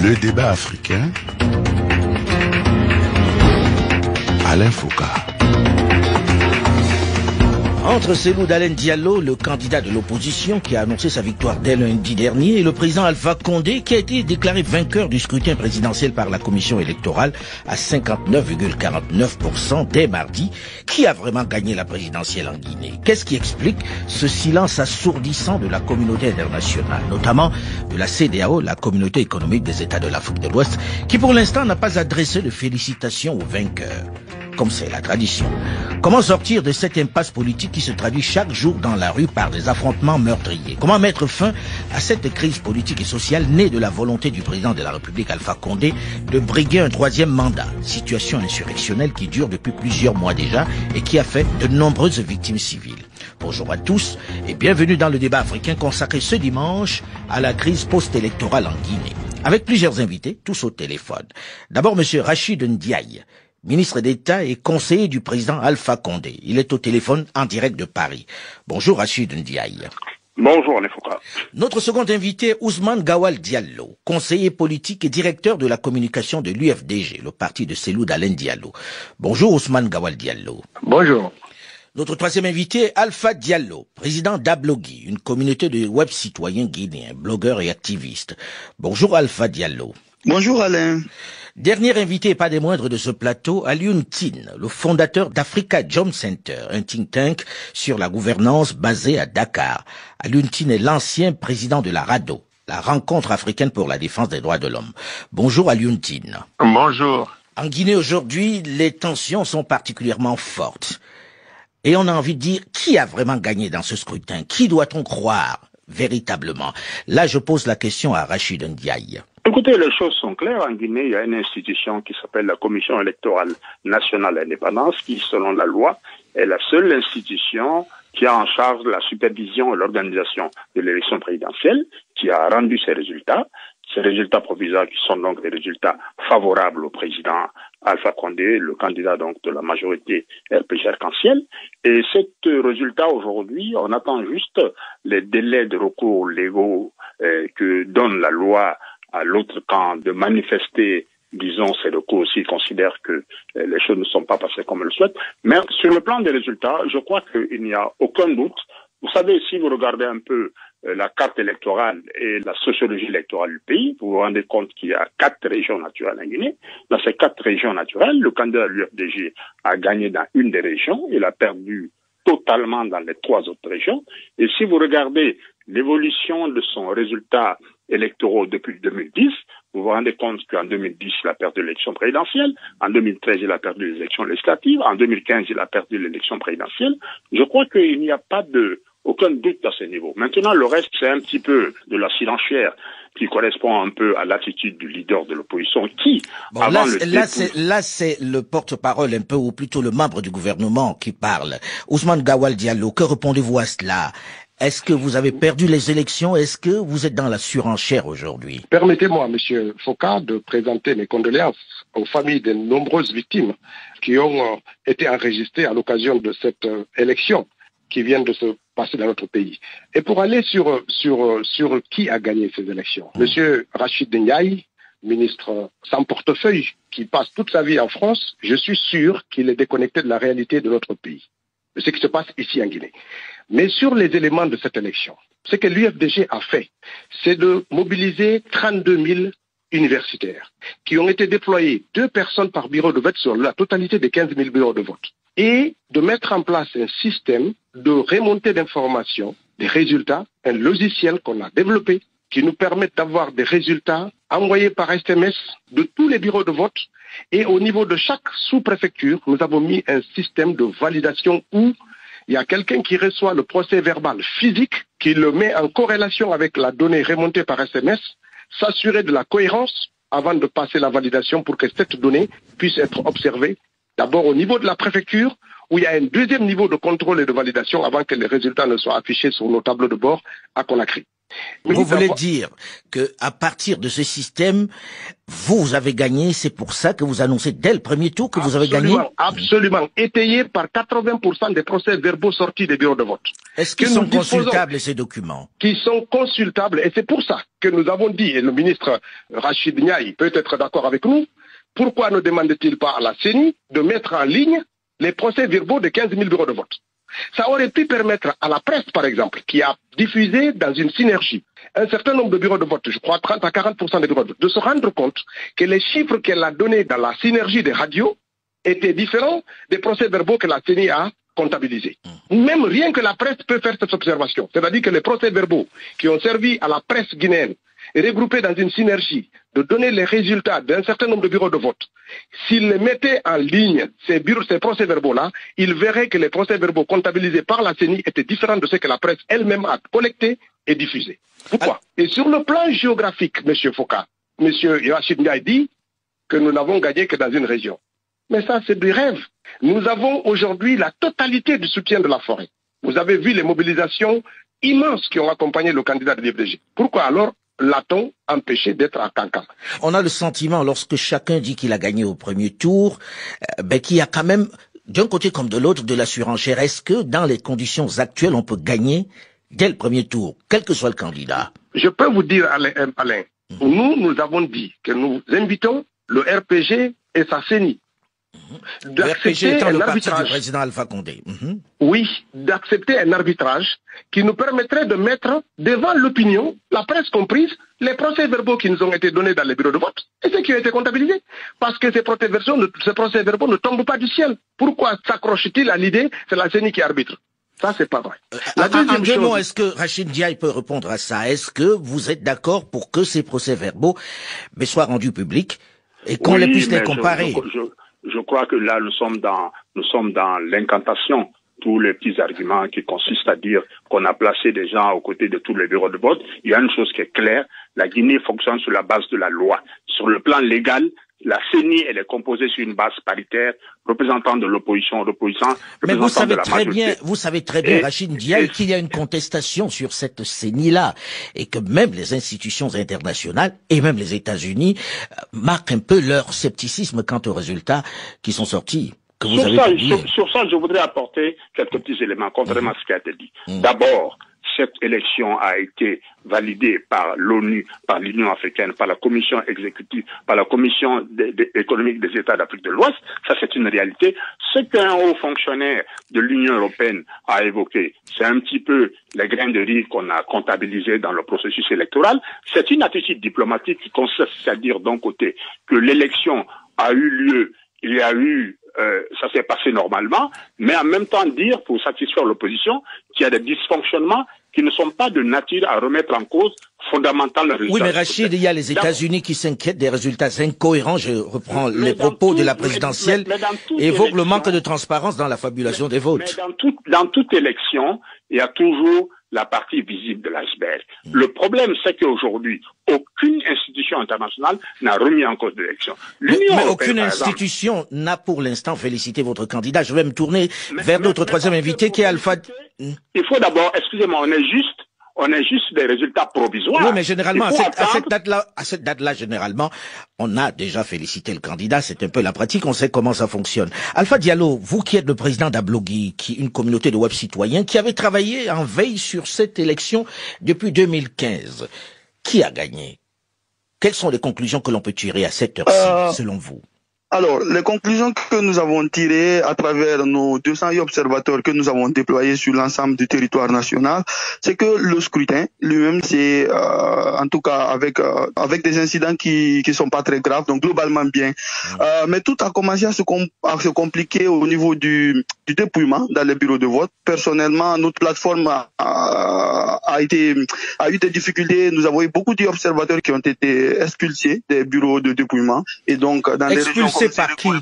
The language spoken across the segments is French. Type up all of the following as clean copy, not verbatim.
Le débat africain. Alain Foucault. Entre Cellou Dalein Diallo, le candidat de l'opposition qui a annoncé sa victoire dès lundi dernier, et le président Alpha Condé qui a été déclaré vainqueur du scrutin présidentiel par la commission électorale à 59,49% dès mardi, qui a vraiment gagné la présidentielle en Guinée? Qu'est-ce qui explique ce silence assourdissant de la communauté internationale, notamment de la CEDEAO, la communauté économique des États de l'Afrique de l'Ouest, qui pour l'instant n'a pas adressé de félicitations aux vainqueurs, comme c'est la tradition? Comment sortir de cette impasse politique qui se traduit chaque jour dans la rue par des affrontements meurtriers? Comment mettre fin à cette crise politique et sociale née de la volonté du président de la République, Alpha Condé, de briguer un troisième mandat? Situation insurrectionnelle qui dure depuis plusieurs mois déjà et qui a fait de nombreuses victimes civiles. Bonjour à tous et bienvenue dans le débat africain consacré ce dimanche à la crise post-électorale en Guinée. Avec plusieurs invités, tous au téléphone. D'abord, monsieur Rachid Ndiaye, ministre d'État et conseiller du président Alpha Condé. Il est au téléphone en direct de Paris. Bonjour Rachid Ndiaye. Bonjour Alain Foucault. Notre second invité, Ousmane Gawal Diallo, conseiller politique et directeur de la communication de l'UFDG, le parti de Cellou Dalein Diallo. Bonjour Ousmane Gawal Diallo. Bonjour. Notre troisième invité, Alpha Diallo, président d'Ablogui, une communauté de web citoyens guinéens, blogueurs et activistes. Bonjour Alpha Diallo. Bonjour Alain. Dernier invité et pas des moindres de ce plateau, Alioune Tine, le fondateur d'Africa Jom Center, un think tank sur la gouvernance basé à Dakar. Alioune Tine est l'ancien président de la RADO, la Rencontre africaine pour la défense des droits de l'homme. Bonjour Alioune Tine. Bonjour. En Guinée aujourd'hui, les tensions sont particulièrement fortes. Et on a envie de dire, qui a vraiment gagné dans ce scrutin? Qui doit-on croire véritablement? Là, je pose la question à Rachid Ndiaye. Écoutez, les choses sont claires. En Guinée, il y a une institution qui s'appelle la Commission électorale nationale indépendance qui, selon la loi, est la seule institution qui a en charge la supervision et l'organisation de l'élection présidentielle, qui a rendu ses résultats provisoires qui sont donc des résultats favorables au président Alpha Condé, le candidat donc de la majorité RPG arc-en-ciel. Et cet résultat aujourd'hui, on attend juste les délais de recours légaux que donne la loi à l'autre camp de manifester, disons, ces recours s'ils considèrent que les choses ne sont pas passées comme ils le souhaitent. Mais sur le plan des résultats, je crois qu'il n'y a aucun doute. Vous savez, si vous regardez un peu la carte électorale et la sociologie électorale du pays, vous vous rendez compte qu'il y a 4 régions naturelles en Guinée. Dans ces 4 régions naturelles, le candidat de l'UFDG a gagné dans une des régions, il a perdu totalement dans les 3 autres régions. Et si vous regardez l'évolution de son résultat électoraux depuis 2010, vous vous rendez compte qu'en 2010, il a perdu l'élection présidentielle, en 2013, il a perdu les élections législatives, en 2015, il a perdu l'élection présidentielle. Je crois qu'il n'y a pas aucun doute à ce niveau. Maintenant, le reste, c'est un petit peu de la surenchère qui correspond un peu à l'attitude du leader de l'opposition qui, bon, là, c'est le porte-parole un peu, ou plutôt le membre du gouvernement qui parle. Ousmane Gawal Diallo, que répondez-vous à cela? Est-ce que vous avez perdu les élections? Est-ce que vous êtes dans la surenchère aujourd'hui? Permettez-moi, Monsieur Foucault, de présenter mes condoléances aux familles de nombreuses victimes qui ont été enregistrées à l'occasion de cette élection qui vient de se passer dans notre pays. Et pour aller sur qui a gagné ces élections, Monsieur Rachid Ndiaye, ministre sans portefeuille, qui passe toute sa vie en France, je suis sûr qu'il est déconnecté de la réalité de notre pays, de ce qui se passe ici en Guinée. Mais sur les éléments de cette élection, ce que l'UFDG a fait, c'est de mobiliser 32 000 universitaires qui ont été déployés 2 personnes par bureau de vote sur la totalité des 15 000 bureaux de vote et de mettre en place un système de remontée d'informations, des résultats, un logiciel qu'on a développé qui nous permet d'avoir des résultats envoyés par SMS de tous les bureaux de vote. Et au niveau de chaque sous-préfecture, nous avons mis un système de validation où il y a quelqu'un qui reçoit le procès verbal physique, qui le met en corrélation avec la donnée remontée par SMS, s'assurer de la cohérence avant de passer la validation pour que cette donnée puisse être observée. D'abord au niveau de la préfecture, où il y a un deuxième niveau de contrôle et de validation avant que les résultats ne soient affichés sur nos tableaux de bord à Conakry. Vous voulez dire que à partir de ce système, vous avez gagné, c'est pour ça que vous annoncez dès le premier tour que vous avez gagné? Absolument, étayé par 80% des procès-verbaux sortis des bureaux de vote. Est-ce qu'ils sont consultables, ces documents? Qui sont consultables, et c'est pour ça que nous avons dit, et le ministre Rachid Ndiaye peut être d'accord avec nous, pourquoi ne demande-t-il pas à la CENI de mettre en ligne les procès-verbaux de 15 000 bureaux de vote? Ça aurait pu permettre à la presse, par exemple, qui a diffusé dans une synergie un certain nombre de bureaux de vote, je crois 30 à 40% des bureaux de vote, de se rendre compte que les chiffres qu'elle a donnés dans la synergie des radios étaient différents des procès-verbaux que la CENI a comptabilisés. Même rien que la presse peut faire cette observation. C'est-à-dire que les procès-verbaux qui ont servi à la presse guinéenne et regroupés dans une synergie de donner les résultats d'un certain nombre de bureaux de vote, s'ils les mettaient en ligne, ces procès-verbaux-là, ils verraient que les procès-verbaux comptabilisés par la CENI étaient différents de ce que la presse elle-même a collecté et diffusé. Pourquoi? Et sur le plan géographique, M. Foucault, M. Rachid Ndiaye dit que nous n'avons gagné que dans une région. Mais ça, c'est du rêve. Nous avons aujourd'hui la totalité du soutien de la forêt. Vous avez vu les mobilisations immenses qui ont accompagné le candidat de l'IFDG. Pourquoi alors l'a-t-on empêché d'être à Kankan? On a le sentiment, lorsque chacun dit qu'il a gagné au premier tour, qu'il y a quand même, d'un côté comme de l'autre, de la surenchère. Est-ce que dans les conditions actuelles, on peut gagner dès le premier tour, quel que soit le candidat? Je peux vous dire, Alain, nous avons dit que nous invitons le RPG et sa CENI le RPG étant le parti du président Alpha Condé. Oui, d'accepter un arbitrage qui nous permettrait de mettre devant l'opinion, la presse comprise, les procès-verbaux qui nous ont été donnés dans les bureaux de vote et ceux qui ont été comptabilisés. Parce que ces procès-verbaux ne tombent pas du ciel. Pourquoi s'accroche-t-il à l'idée c'est la CENI qui arbitre? Ça, c'est pas vrai. La deuxième chose... est-ce que Rachid Ndiaye peut répondre à ça? Est-ce que vous êtes d'accord pour que ces procès-verbaux soient rendus publics et qu'on puisse les comparer? Je crois que là, nous sommes dans l'incantation. Tous les petits arguments qui consistent à dire qu'on a placé des gens aux côtés de tous les bureaux de vote. Il y a une chose qui est claire. La Guinée fonctionne sur la base de la loi. Sur le plan légal, la CENI, elle est composée sur une base paritaire, représentant de l'opposition, mais vous savez très bien, Rachid Ndiaye, qu'il y a une contestation sur cette CENI-là, et que même les institutions internationales, et même les États-Unis, marquent un peu leur scepticisme quant aux résultats qui sont sortis. Sur ça, je voudrais apporter quelques petits éléments, contrairement à ce qui a été dit. D'abord, cette élection a été validée par l'ONU, par l'Union africaine, par la commission exécutive, par la commission économique des États d'Afrique de l'Ouest. Ça, c'est une réalité. Ce qu'un haut fonctionnaire de l'Union européenne a évoqué, c'est un petit peu les grains de riz qu'on a comptabilisés dans le processus électoral. C'est une attitude diplomatique qui consiste à dire d'un côté que l'élection a eu lieu, il y a eu ça s'est passé normalement, mais en même temps dire, pour satisfaire l'opposition, qu'il y a des dysfonctionnements qui ne sont pas de nature à remettre en cause fondamentalement le résultat. Oui, mais Rachid, il y a les États-Unis qui s'inquiètent des résultats incohérents. Je reprends les propos de la présidentielle, évoque le manque de transparence dans la fabulation des votes. Mais dans toute élection, il y a toujours la partie visible de l'iceberg. Le problème, c'est qu'aujourd'hui, aucune institution internationale n'a remis en cause l'élection. Mais aucune institution n'a pour l'instant félicité votre candidat. Je vais me tourner vers notre troisième invité qui est Alpha. Il faut d'abord, excusez-moi, on est juste des résultats provisoires. Oui, mais généralement, à cette date-là, généralement, on a déjà félicité le candidat. C'est un peu la pratique. On sait comment ça fonctionne. Alpha Diallo, vous qui êtes le président d'Ablogui, une communauté de web citoyens, qui avait travaillé en veille sur cette élection depuis 2015. Qui a gagné? Quelles sont les conclusions que l'on peut tirer à cette heure-ci, selon vous? Alors, les conclusions que nous avons tirées à travers nos 208 observateurs que nous avons déployés sur l'ensemble du territoire national, c'est que le scrutin lui-même, c'est en tout cas avec des incidents qui sont pas très graves, donc globalement bien. Mais tout a commencé à se compliquer au niveau du dépouillement dans les bureaux de vote. Personnellement, notre plateforme a eu des difficultés. Nous avons eu beaucoup d'observateurs qui ont été expulsés des bureaux de dépouillement, et donc dans les régions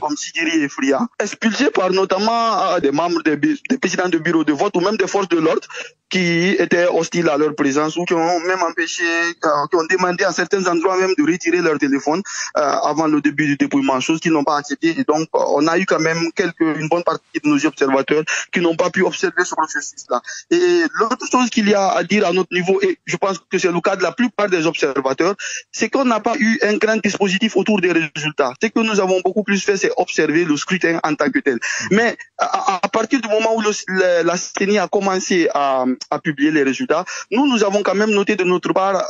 comme Sigiri et Fria, expulsés par notamment des membres des présidents de bureaux de vote ou même des forces de l'ordre qui étaient hostiles à leur présence ou qui ont même empêché, qui ont demandé à certains endroits même de retirer leur téléphone avant le début du dépouillement, chose qu'ils n'ont pas accepté. Et donc, on a eu quand même une bonne partie de nos observateurs qui n'ont pas pu observer ce processus-là. Et l'autre chose qu'il y a à dire à notre niveau, et je pense que c'est le cas de la plupart des observateurs, c'est qu'on n'a pas eu un grand dispositif autour des résultats. Ce que nous avons beaucoup plus fait, c'est observer le scrutin en tant que tel. Mais à partir du moment où la CENI a commencé à publier les résultats, nous avons quand même noté de notre part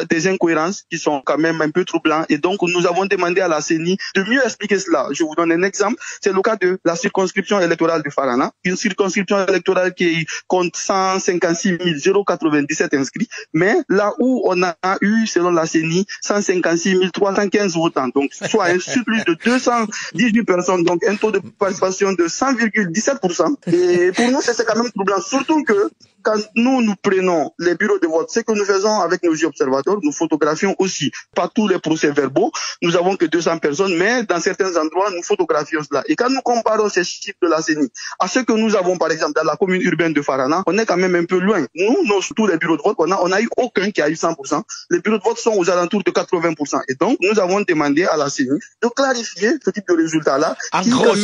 des incohérences qui sont quand même un peu troublants. Et donc, nous avons demandé à la CENI de mieux expliquer cela. Je vous donne un exemple. C'est le cas de la circonscription électorale de Farana, une circonscription électorale qui compte 156 097 inscrits, mais là où on a eu, selon la CENI, 156 315 votants, donc soit un surplus de 218 personnes, donc un taux de participation de 100,17%. Et pour nous, c'est quand même troublant, surtout que quand nous prenons les bureaux de vote, ce que nous faisons avec nos observateurs, nous photographions aussi, pas tous les procès-verbaux, nous avons que 200 personnes, mais dans certains endroits, nous photographions cela. Et quand nous comparons ces chiffres de la CENI à ceux que nous avons, par exemple, dans la commune urbaine de Farana, on est quand même un peu loin. Nous, tous les bureaux de vote, on a eu aucun qui a eu 100%. Les bureaux de vote sont aux alentours de 80%. Et donc, nous avons demandé à la CENI de clarifier ce type de résultat-là. En gros,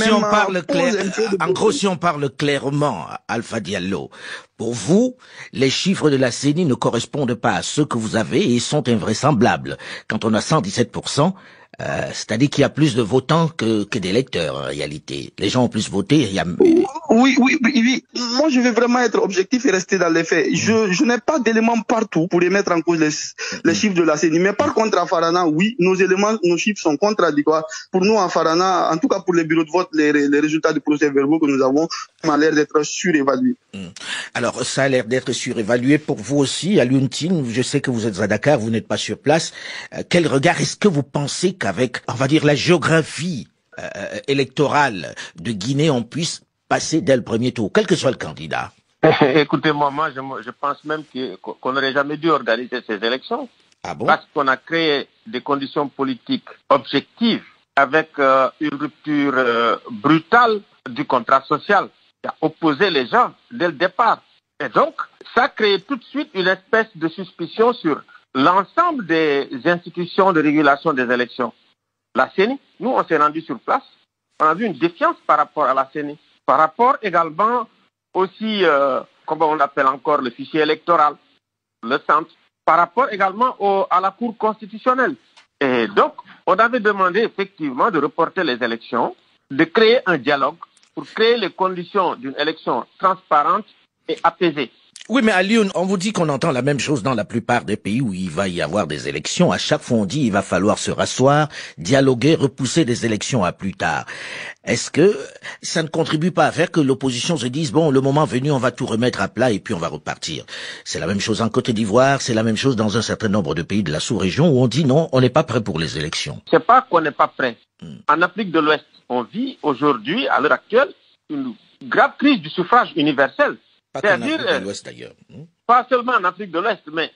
si on parle clairement, Alpha Diallo, pour vous, les chiffres de la CENI ne correspondent pas à ceux que vous avez et sont invraisemblables. Quand on a 117%, c'est-à-dire qu'il y a plus de votants que d'électeurs en réalité. Les gens ont plus voté. Oui. Moi, je vais vraiment être objectif et rester dans les faits. Je n'ai pas d'éléments partout pour mettre en cause les chiffres de la CENI. Mais par contre, à Farana, oui, nos chiffres sont contradictoires. Pour nous, à Farana, en tout cas pour les bureaux de vote, les résultats du procès-verbaux que nous avons ont l'air d'être surévalués. Alors, ça a l'air d'être surévalué pour vous aussi, à Luntine. Je sais que vous êtes à Dakar, vous n'êtes pas sur place. Quel regard est-ce que vous pensez qu'avec, on va dire, la géographie électorale de Guinée, on puisse passer dès le premier tour, quel que soit le candidat? Écoutez-moi, je pense même qu'on n'aurait jamais dû organiser ces élections. Ah bon? Parce qu'on a créé des conditions politiques objectives avec une rupture brutale du contrat social qui a opposé les gens dès le départ. Et donc, ça a créé tout de suite une espèce de suspicion sur l'ensemble des institutions de régulation des élections. La CENI, nous, on s'est rendu sur place, on a vu une défiance par rapport à la CENI. Par rapport également aussi, comment on appelle encore, le fichier électoral, le centre, par rapport également à la Cour constitutionnelle. Et donc, on avait demandé effectivement de reporter les élections, de créer un dialogue pour créer les conditions d'une élection transparente et apaisée. Oui, mais à Lyon, on vous dit qu'on entend la même chose dans la plupart des pays où il va y avoir des élections. À chaque fois, on dit il va falloir se rasseoir, dialoguer, repousser des élections à plus tard. Est-ce que ça ne contribue pas à faire que l'opposition se dise bon, le moment venu, on va tout remettre à plat et puis on va repartir? C'est la même chose en Côte d'Ivoire, c'est la même chose dans un certain nombre de pays de la sous-région où on dit non, on n'est pas prêt pour les élections. C'est pas qu'on n'est pas prêt. En Afrique de l'Ouest, on vit aujourd'hui, à l'heure actuelle, une grave crise du suffrage universel. C'est-à-dire, de l'Ouest d'ailleurs. Pas seulement en Afrique de l'Ouest, mais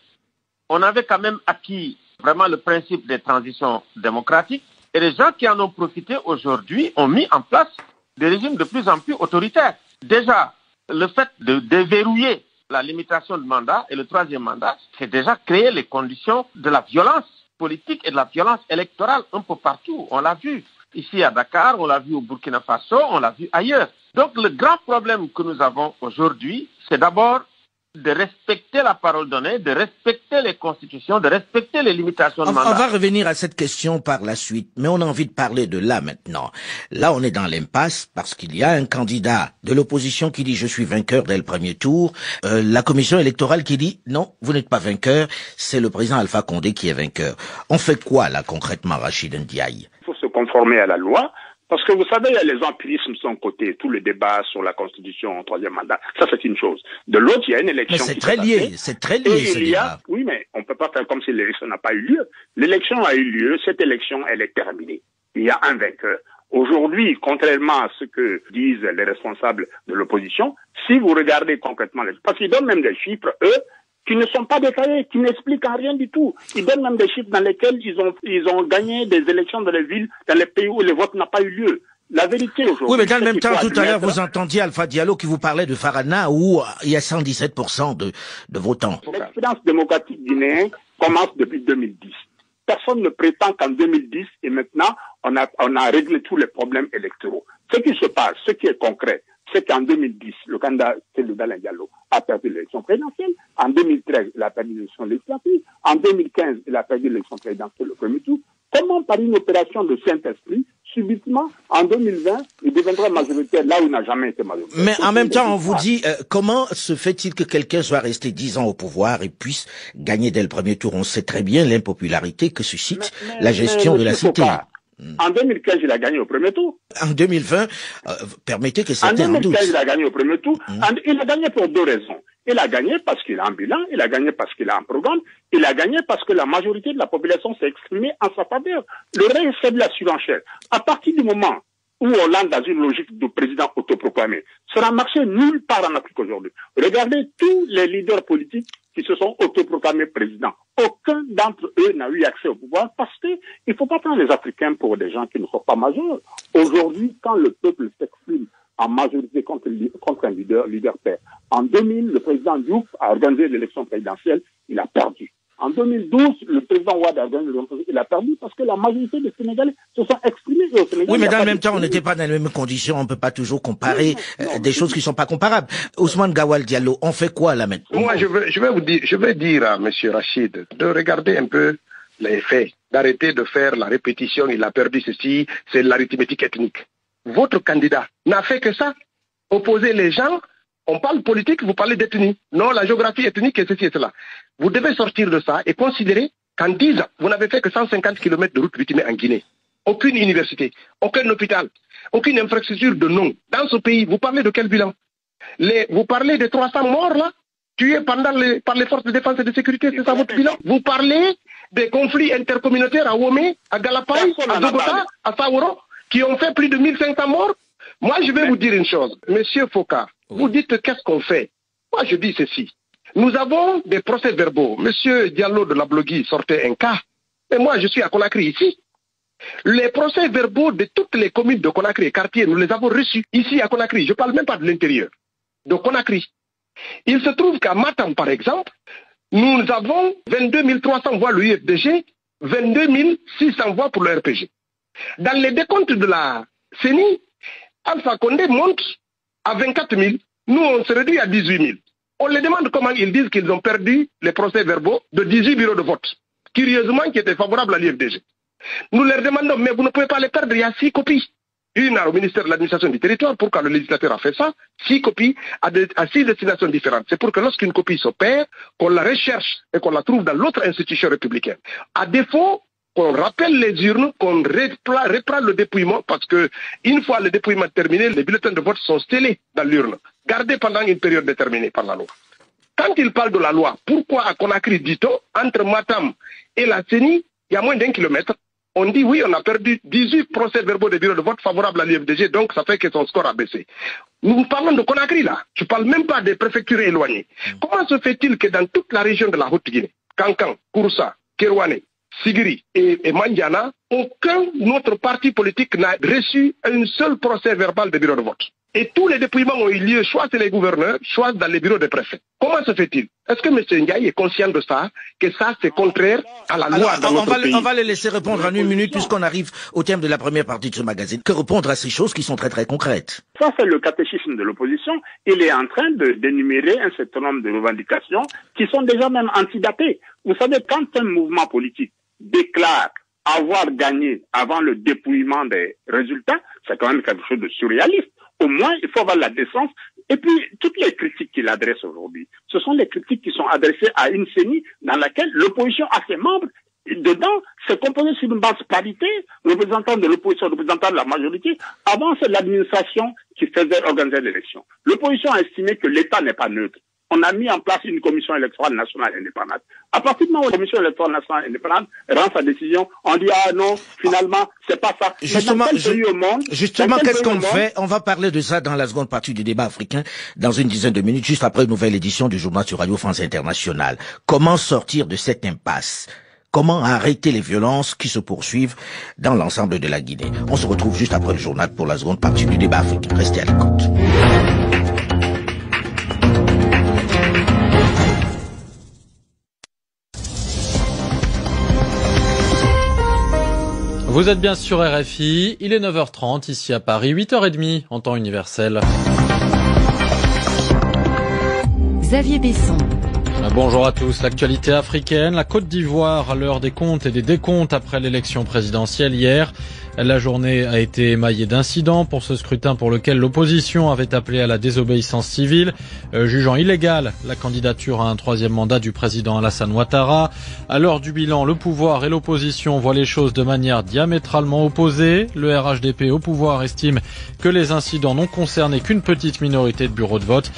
on avait quand même acquis vraiment le principe des transitions démocratiques et les gens qui en ont profité aujourd'hui ont mis en place des régimes de plus en plus autoritaires. Déjà, le fait de déverrouiller la limitation de mandat et le troisième mandat, c'est déjà créer les conditions de la violence politique et de la violence électorale un peu partout. On l'a vu ici à Dakar, on l'a vu au Burkina Faso, on l'a vu ailleurs. Donc le grand problème que nous avons aujourd'hui, c'est d'abord de respecter la parole donnée, de respecter les constitutions, de respecter les limitations de mandat. On va revenir à cette question par la suite, mais on a envie de parler de là maintenant. Là, on est dans l'impasse parce qu'il y a un candidat de l'opposition qui dit « je suis vainqueur dès le premier tour », la commission électorale qui dit « non, vous n'êtes pas vainqueur, c'est le président Alpha Condé qui est vainqueur ». On fait quoi là concrètement, Rachid Ndiaye? Il faut se conformer à la loi. Parce que vous savez, il y a les empirismes de son côté, tout le débat sur la Constitution en troisième mandat. Ça, c'est une chose. De l'autre, il y a une élection. Mais c'est très lié, c'est très lié ce débat. Oui, mais on peut pas faire comme si l'élection n'a pas eu lieu. L'élection a eu lieu, cette élection, elle est terminée. Il y a un vainqueur. Aujourd'hui, contrairement à ce que disent les responsables de l'opposition, si vous regardez concrètement, parce qu'ils donnent même des chiffres, eux, qui ne sont pas détaillés, qui n'expliquent rien du tout. Ils donnent même des chiffres dans lesquels ils ont gagné des élections dans les villes, dans les pays où le vote n'a pas eu lieu. La vérité aujourd'hui... Oui, mais dans le même temps, tout à l'heure, vous entendiez Alpha Diallo qui vous parlait de Farana où il y a 117% de votants. L'expérience démocratique guinéenne commence depuis 2010. Personne ne prétend qu'en 2010 et maintenant, on a réglé tous les problèmes électoraux. Ce qui se passe, ce qui est concret, c'est qu'en 2010, le candidat Cellou Dalein Diallo a perdu l'élection présidentielle. En 2013, il a perdu l'élection législative. En 2015, il a perdu l'élection présidentielle au premier tour. Comment, par une opération de Saint-Esprit, subitement, en 2020, il deviendra majoritaire là où il n'a jamais été majoritaire? Mais en même temps, on vous dit, comment se fait-il que quelqu'un soit resté 10 ans au pouvoir et puisse gagner dès le premier tour? On sait très bien l'impopularité que suscite la gestion de la cité. En 2015, il a gagné au premier tour. En 2020, permettez que certains en doutent. En 2015, il a gagné au premier tour. Il a gagné pour deux raisons. Il a gagné parce qu'il a un bilan, il a gagné parce qu'il a un programme, il a gagné parce que la majorité de la population s'est exprimée en sa faveur. Le reste, c'est de la surenchère. À partir du moment où on entre dans une logique de président autoproclamé, ça n'a marché nulle part en Afrique aujourd'hui. Regardez tous les leaders politiques qui se sont autoproclamés présidents. Aucun d'entre eux n'a eu accès au pouvoir parce que il ne faut pas prendre les Africains pour des gens qui ne sont pas majeurs. Aujourd'hui, quand le peuple s'exprime en majorité contre un leader père. En 2000, le président Diouf a organisé l'élection présidentielle, il a perdu. En 2012, le président Ouad a organisé l'élection présidentielle, il a perdu parce que la majorité des Sénégalais se sont exprimés. Et au Sénégal, oui, mais dans le même temps, on n'était pas dans les mêmes conditions, on ne peut pas toujours comparer des choses qui ne sont pas comparables. Ousmane Gawal Diallo, on fait quoi là maintenant? Moi, je vais dire à M. Rachid de regarder un peu les faits, d'arrêter de faire la répétition, il a perdu ceci, c'est l'arithmétique ethnique. Votre candidat n'a fait que ça, opposer les gens. On parle politique, vous parlez d'ethnie. Non, la géographie ethnique et ceci et cela. Vous devez sortir de ça et considérer qu'en 10 ans, vous n'avez fait que 150 km de route rythmée en Guinée. Aucune université, aucun hôpital, aucune infrastructure de nom. Dans ce pays, vous parlez de quel bilan? Vous parlez de 300 morts là, tués par les forces de défense et de sécurité, c'est ça votre bilan? Vous parlez des conflits intercommunautaires à Womé, à Galapay, à Zogota, à Saouro, qui ont fait plus de 1500 morts. Moi, je vais vous dire une chose. Monsieur Foka, vous dites qu'est-ce qu'on fait? Moi, je dis ceci. Nous avons des procès-verbaux. Monsieur Diallo de la Blogui sortait un cas. Et moi, je suis à Conakry ici. Les procès-verbaux de toutes les communes de Conakry et quartiers, nous les avons reçus ici à Conakry. Je ne parle même pas de l'intérieur, de Conakry. Il se trouve qu'à Matam, par exemple, nous avons 22 300 voix le UFDG, 22 600 voix pour le RPG. Dans les décomptes de la CENI, Alpha Condé monte à 24 000. Nous, on se réduit à 18 000. On les demande comment ils disent qu'ils ont perdu les procès-verbaux de 18 bureaux de vote, curieusement qui étaient favorables à l'UFDG. Nous leur demandons, mais vous ne pouvez pas les perdre, il y a 6 copies. Une au ministère de l'administration du territoire, pourquoi le législateur a fait ça? 6 copies à 6 destinations différentes. C'est pour que lorsqu'une copie se perd, qu'on la recherche et qu'on la trouve dans l'autre institution républicaine. À défaut, qu'on rappelle les urnes, qu'on reprend le dépouillement, parce que une fois le dépouillement terminé, les bulletins de vote sont scellés dans l'urne, gardés pendant une période déterminée par la loi. Quand il parle de la loi, pourquoi à Conakry, dit-on, entre Matam et la CENI, il y a moins d'1 kilomètre? On dit oui, on a perdu 18 procès-verbaux de bureaux de vote favorables à l'UFDG, donc ça fait que son score a baissé. Nous parlons de Conakry là, je ne parle même pas des préfectures éloignées. Comment se fait-il que dans toute la région de la Haute-Guinée, Kankan, Kouroussa, Kerouané, Sigiri et Mandiana, aucun autre parti politique n'a reçu un seul procès verbal de bureau de vote. Et tous les dépouillements ont eu lieu, soit c'est les gouverneurs, soit dans les bureaux des préfets. Comment se fait-il? Est-ce que M. Ndiaye est conscient de ça, que ça c'est contraire à la loi dans notre pays? On va les laisser répondre en une minute puisqu'on arrive au terme de la première partie de ce magazine. Que répondre à ces choses qui sont très très concrètes? Ça c'est le catéchisme de l'opposition. Il est en train d'énumérer un certain nombre de revendications qui sont déjà même antidatées. Vous savez, quand un mouvement politique déclare avoir gagné avant le dépouillement des résultats, c'est quand même quelque chose de surréaliste. Au moins, il faut avoir la décence. Et puis, toutes les critiques qu'il adresse aujourd'hui, ce sont les critiques qui sont adressées à une CENI dans laquelle l'opposition a ses membres. Et dedans, c'est composé sur une base paritaire, représentant de l'opposition, représentant de la majorité. Avant, c'est l'administration qui faisait organiser l'élection. L'opposition a estimé que l'État n'est pas neutre. On a mis en place une commission électorale nationale indépendante. À partir du moment où la commission électorale nationale indépendante rend sa décision, on dit ah non, finalement, c'est pas ça. Justement, qu'est-ce qu'on fait? On va parler de ça dans la seconde partie du débat africain, dans une dizaine de minutes, juste après une nouvelle édition du journal sur Radio France Internationale. Comment sortir de cette impasse? Comment arrêter les violences qui se poursuivent dans l'ensemble de la Guinée? On se retrouve juste après le journal pour la seconde partie du débat africain. Restez à l'écoute. Vous êtes bien sur RFI, il est 9h30 ici à Paris, 8h30 en temps universel. Xavier Besson. Bonjour à tous. L'actualité africaine, la Côte d'Ivoire à l'heure des comptes et des décomptes après l'élection présidentielle hier. La journée a été émaillée d'incidents pour ce scrutin pour lequel l'opposition avait appelé à la désobéissance civile, jugeant illégale la candidature à un troisième mandat du président Alassane Ouattara. À l'heure du bilan, le pouvoir et l'opposition voient les choses de manière diamétralement opposée. Le RHDP au pouvoir estime que les incidents n'ont concerné qu'une petite minorité de bureaux de vote,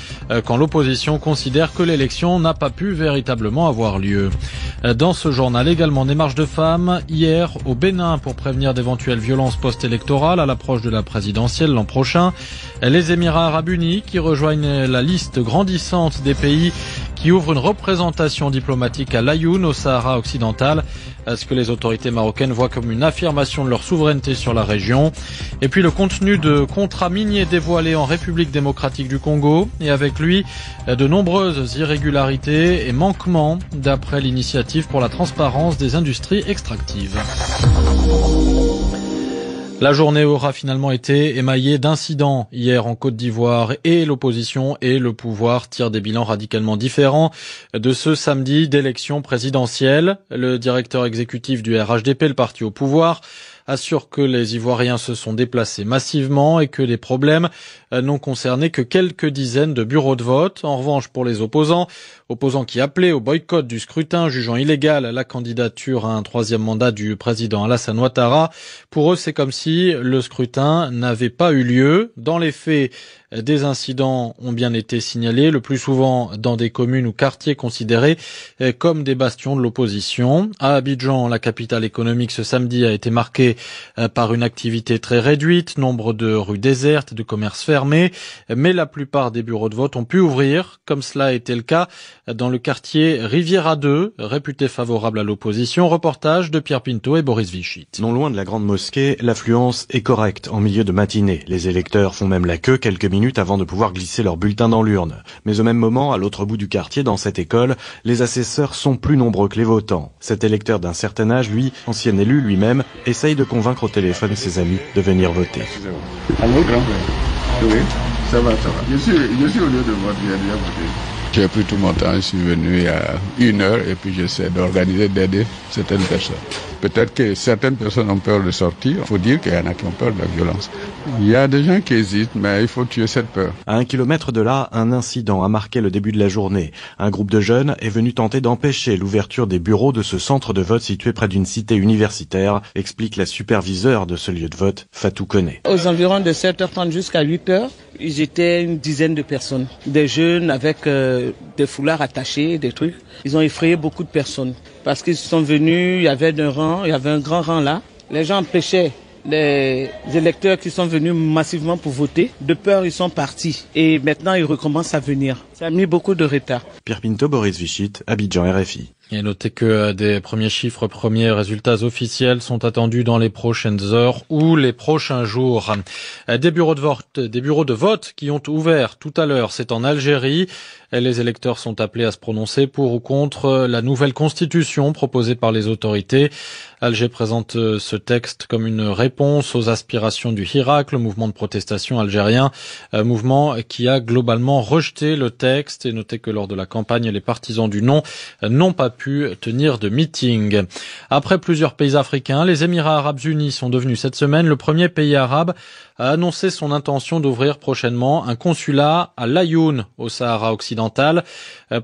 quand l'opposition considère que l'élection n'a pas pu véritablement avoir lieu. Dans ce journal également des marches de femmes hier au Bénin pour prévenir d'éventuelles violences post-électorales à l'approche de la présidentielle l'an prochain. Les Émirats Arabes Unis qui rejoignent la liste grandissante des pays qui ouvrent une représentation diplomatique à l'Aïoun au Sahara occidental, ce que les autorités marocaines voient comme une affirmation de leur souveraineté sur la région. Et puis le contenu de contrats miniers dévoilés en République démocratique du Congo et avec lui de nombreuses irrégularités et manquements d'après l'initiative pour la transparence des industries extractives. La journée aura finalement été émaillée d'incidents hier en Côte d'Ivoire et l'opposition et le pouvoir tirent des bilans radicalement différents de ce samedi d'élection présidentielle. Le directeur exécutif du RHDP, le parti au pouvoir, assure que les Ivoiriens se sont déplacés massivement et que les problèmes n'ont concerné que quelques dizaines de bureaux de vote. En revanche, pour les opposants qui appelaient au boycott du scrutin, jugeant illégale la candidature à un troisième mandat du président Alassane Ouattara, pour eux, c'est comme si le scrutin n'avait pas eu lieu. Dans les faits, des incidents ont bien été signalés, le plus souvent dans des communes ou quartiers considérés comme des bastions de l'opposition. À Abidjan, la capitale économique, ce samedi a été marqué par une activité très réduite, nombre de rues désertes, de commerces fermés, mais la plupart des bureaux de vote ont pu ouvrir, comme cela a été le cas dans le quartier Riviera 2, réputé favorable à l'opposition. Reportage de Pierre Pinto et Boris Vichit. Non loin de la grande mosquée, l'affluence est correcte en milieu de matinée. Les électeurs font même la queue quelques minutes avant de pouvoir glisser leur bulletin dans l'urne. Mais au même moment, à l'autre bout du quartier, dans cette école, les assesseurs sont plus nombreux que les votants. Cet électeur d'un certain âge, lui, ancien élu lui-même, essaye de convaincre au téléphone ses amis de venir voter. Allô, grand? Oui, ça va. Je suis au lieu de vote, j'ai déjà voté. J'ai pris tout mon temps, je suis venu il y a 1 heure et puis j'essaie d'organiser, d'aider certaines personnes. Peut-être que certaines personnes ont peur de sortir. Il faut dire qu'il y en a qui ont peur de la violence. Il y a des gens qui hésitent, mais il faut tuer cette peur. À 1 kilomètre de là, un incident a marqué le début de la journée. Un groupe de jeunes est venu tenter d'empêcher l'ouverture des bureaux de ce centre de vote situé près d'une cité universitaire, explique la superviseure de ce lieu de vote, Fatou Koné. Aux environs de 7h30 jusqu'à 8h, ils étaient une dizaine de personnes. Des jeunes avec des foulards attachés, des trucs. Ils ont effrayé beaucoup de personnes. Parce qu'ils sont venus, il y avait un grand rang là. Les gens empêchaient les électeurs qui sont venus massivement pour voter. De peur, ils sont partis. Et maintenant, ils recommencent à venir. Ça a mis beaucoup de retard. Pierre Pinto, Boris Vichit, Abidjan, RFI. Et notez que des premiers résultats officiels sont attendus dans les prochaines heures ou les prochains jours. Des bureaux de vote qui ont ouvert tout à l'heure, c'est en Algérie. Les électeurs sont appelés à se prononcer pour ou contre la nouvelle constitution proposée par les autorités. Alger présente ce texte comme une réponse aux aspirations du Hirak, le mouvement de protestation algérien, mouvement qui a globalement rejeté le texte. Et notez que lors de la campagne, les partisans du non n'ont pas pu tenir de meeting. Après plusieurs pays africains, les Émirats Arabes Unis sont devenus cette semaine le premier pays arabe à annoncer son intention d'ouvrir prochainement un consulat à l'Aïoun, au Sahara occidental.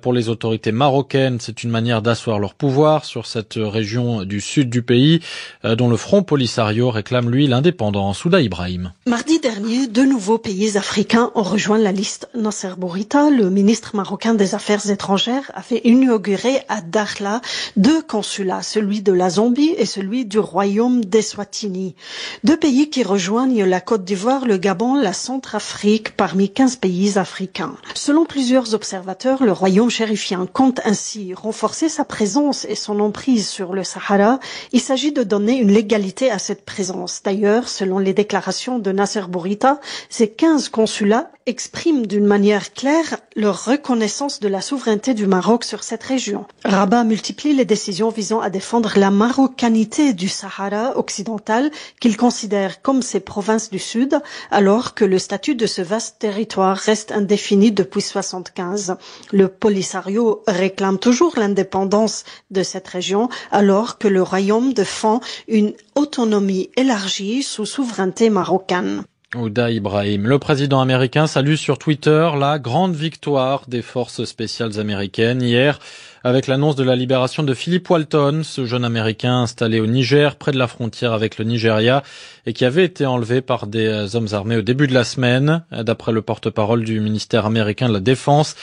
Pour les autorités marocaines, c'est une manière d'asseoir leur pouvoir sur cette région du sud du pays, dont le Front Polisario réclame, lui, l'indépendance. Souda Ibrahim. Mardi dernier, 2 nouveaux pays africains ont rejoint la liste. Nasser Bourita, le ministre marocain des Affaires étrangères avait inauguré à Dakhla 2 consulats, celui de la Zambie et celui du Royaume d'Eswatini. 2 pays qui rejoignent la Côte d'Ivoire, le Gabon, la Centrafrique parmi 15 pays africains. Selon plusieurs observateurs, le royaume chérifien compte ainsi renforcer sa présence et son emprise sur le Sahara. Il s'agit de donner une légalité à cette présence. D'ailleurs, selon les déclarations de Nasser Bourita, ces 15 consulats expriment d'une manière claire leur reconnaissance de la souveraineté du Maroc sur cette région. Rabat multiplie les décisions visant à défendre la marocanité du Sahara occidental qu'il considère comme ses provinces du Sud, alors que le statut de ce vaste territoire reste indéfini depuis 1975. Le Polisario réclame toujours l'indépendance de cette région, alors que le royaume défend une autonomie élargie sous souveraineté marocaine. Ouda Ibrahim. Le président américain salue sur Twitter la grande victoire des forces spéciales américaines hier avec l'annonce de la libération de Philip Walton, ce jeune américain installé au Niger près de la frontière avec le Nigeria et qui avait été enlevé par des hommes armés au début de la semaine. D'après le porte-parole du ministère américain de la Défense,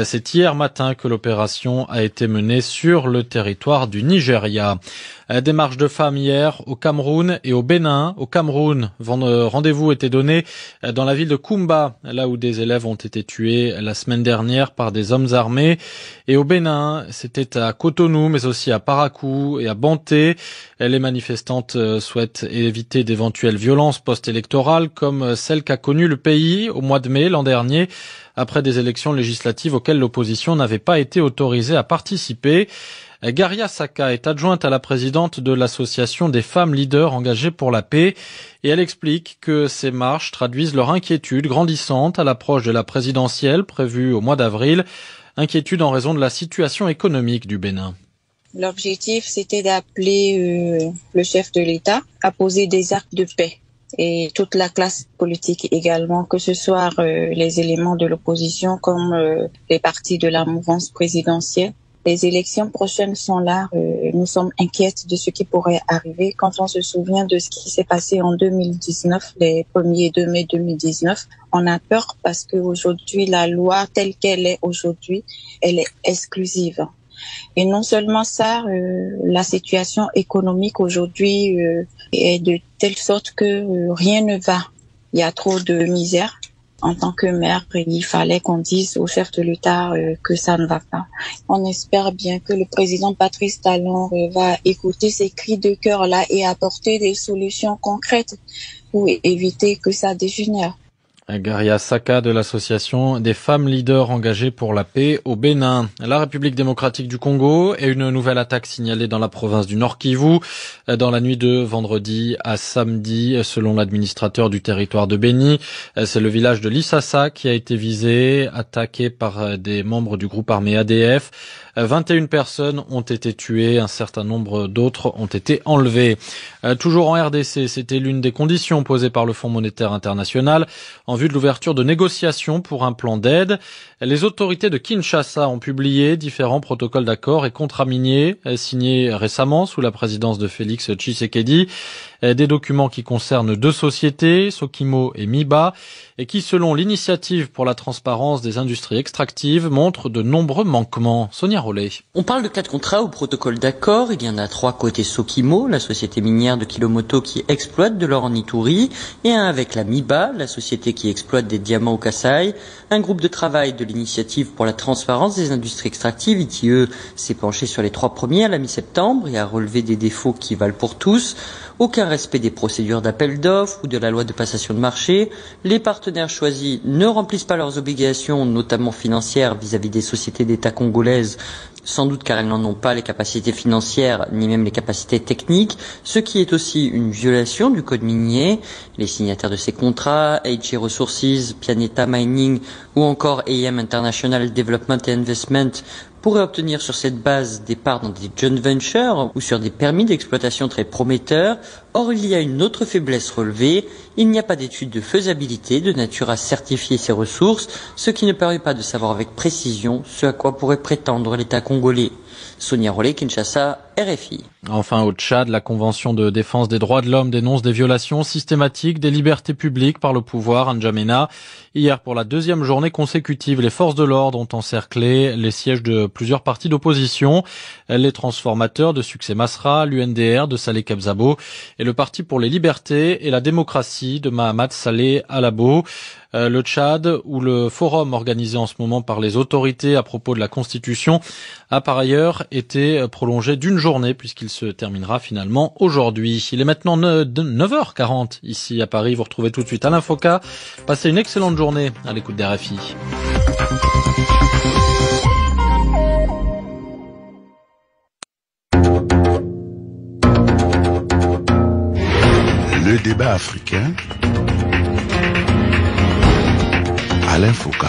c'est hier matin que l'opération a été menée sur le territoire du Nigeria. Des marches de femmes hier au Cameroun et au Bénin. Au Cameroun, rendez-vous était donné dans la ville de Koumba, là où des élèves ont été tués la semaine dernière par des hommes armés. Et au Bénin, c'était à Cotonou, mais aussi à Parakou et à Banté. Les manifestantes souhaitent éviter d'éventuelles violences post-électorales comme celle qu'a connue le pays au mois de mai l'an dernier, après des élections législatives auxquelles l'opposition n'avait pas été autorisée à participer. Garia Saka est adjointe à la présidente de l'association des femmes leaders engagées pour la paix et elle explique que ces marches traduisent leur inquiétude grandissante à l'approche de la présidentielle prévue au mois d'avril, inquiétude en raison de la situation économique du Bénin. L'objectif, c'était d'appeler le chef de l'État à poser des actes de paix et toute la classe politique également, que ce soit les éléments de l'opposition comme les partis de la mouvance présidentielle. Les élections prochaines sont là. Nous sommes inquiètes de ce qui pourrait arriver. Quand on se souvient de ce qui s'est passé en 2019, les 1er et 2 mai 2019, on a peur parce qu'aujourd'hui, la loi telle qu'elle est aujourd'hui, elle est exclusive. Et non seulement ça, la situation économique aujourd'hui est de telle sorte que rien ne va. Il y a trop de misère. En tant que maire, il fallait qu'on dise au chef de l'État que ça ne va pas. On espère bien que le président Patrice Talon va écouter ces cris de cœur-là et apporter des solutions concrètes pour éviter que ça dégénère. Garia Saka de l'association des femmes leaders engagées pour la paix au Bénin. La République démocratique du Congo et une nouvelle attaque signalée dans la province du Nord Kivu dans la nuit de vendredi à samedi, selon l'administrateur du territoire de Béni. C'est le village de Lissassa qui a été visé, attaqué par des membres du groupe armé ADF. 21 personnes ont été tuées, un certain nombre d'autres ont été enlevées. Toujours en RDC, c'était l'une des conditions posées par le Fonds monétaire international en vue de l'ouverture de négociations pour un plan d'aide. Les autorités de Kinshasa ont publié différents protocoles d'accord et contrats miniers signés récemment sous la présidence de Félix Tshisekedi. Des documents qui concernent 2 sociétés, Sokimo et Miba, et qui, selon l'initiative pour la transparence des industries extractives, montrent de nombreux manquements. Sonia Rollet. On parle de 4 contrats ou protocoles d'accord. Il y en a 3 côté Sokimo, la société minière de Kilomoto qui exploite de l'or en Ituri, et un avec la Miba, la société qui exploite des diamants au Kasaï. Un groupe de travail de l'initiative pour la transparence des industries extractives, ITIE, s'est penché sur les 3 premiers à la mi-septembre et a relevé des défauts qui valent pour tous. Aucun respect des procédures d'appel d'offres ou de la loi de passation de marché. Les partenaires choisis ne remplissent pas leurs obligations, notamment financières, vis-à-vis des sociétés d'État congolaises, sans doute car elles n'en ont pas les capacités financières, ni même les capacités techniques, ce qui est aussi une violation du code minier. Les signataires de ces contrats, HG Resources, Planeta Mining ou encore AM International Development and Investment, pourraient obtenir sur cette base des parts dans des joint ventures ou sur des permis d'exploitation très prometteurs. Or, il y a une autre faiblesse relevée. Il n'y a pas d'étude de faisabilité de nature à certifier ces ressources, ce qui ne permet pas de savoir avec précision ce à quoi pourrait prétendre l'État congolais. Sonia Rollet, Kinshasa, RFI. Enfin, au Tchad, la Convention de défense des droits de l'homme dénonce des violations systématiques des libertés publiques par le pouvoir à N'Djamena. Hier, pour la deuxième journée consécutive, les forces de l'ordre ont encerclé les sièges de plusieurs partis d'opposition, les transformateurs de Succès Masra, l'UNDR de Saleh Kebzabo et le Parti pour les libertés et la démocratie de Mahamat Saleh Alabo. Le Tchad, où le forum organisé en ce moment par les autorités à propos de la Constitution a par ailleurs été prolongé d'une journée puisqu'il se terminera finalement aujourd'hui. Il est maintenant 9h40 ici à Paris. Vous retrouvez tout de suite Alain Foka. Passez une excellente journée à l'écoute d'RFI. Le débat africain. Alain Foka.